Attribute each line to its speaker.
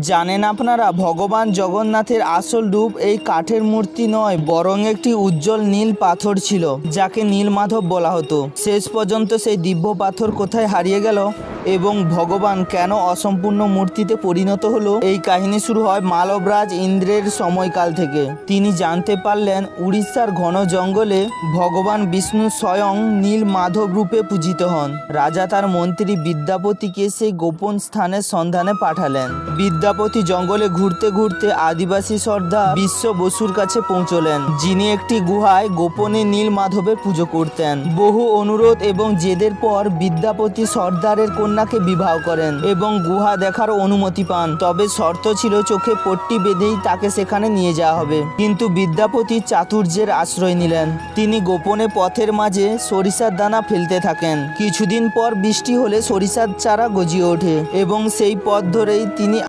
Speaker 1: জানেন আপনারা ভগবান জগন্নাথের আসল রূপ এই কাঠের মূর্তি নয়, বরং একটি উজ্জ্বল নীল পাথর ছিল, যাকে নীলমাধব বলা হতো। শেষ পর্যন্ত সেই দিব্য পাথর কোথায় হারিয়ে গেল এবং ভগবান কেন অসম্পূর্ণ মূর্তিতে পরিণত হলো, এই কাহিনী শুরু হয় মালবরাজ ইন্দ্রের সময়কাল থেকে। তিনি জানতে পারলেন উড়িষ্যার ঘন জঙ্গলে ভগবান বিষ্ণু স্বয়ং নীল মাধব রূপে পূজিত হন। রাজা তার মন্ত্রী বিদ্যাপতিকে সেই গোপন স্থানের সন্ধানে পাঠালেন। বিদ্যাপতি জঙ্গলে ঘুরতে ঘুরতে আদিবাসী সর্দার বিশ্ব বসুর কাছে পৌঁছলেন, যিনি একটি গুহায় গোপনে নীল মাধবের পুজো করতেন। বহু অনুরোধ এবং জেদের পর বিদ্যাপতি সর্দারের কন্যাকে বিবাহ করেন এবং গুহা দেখার অনুমতি পান। তবে শর্ত ছিল চোখে পট্টি বেঁধেই তাকে সেখানে নিয়ে যাওয়া হবে। কিন্তু বিদ্যাপতি চাতুর্যের আশ্রয় নিলেন। তিনি গোপনে পথের মাঝে সরিষার দানা ফেলতে থাকেন। কিছুদিন পর বৃষ্টি হলে সরিষার চারা গজিয়ে ওঠে এবং সেই পথ ধরেই তিনি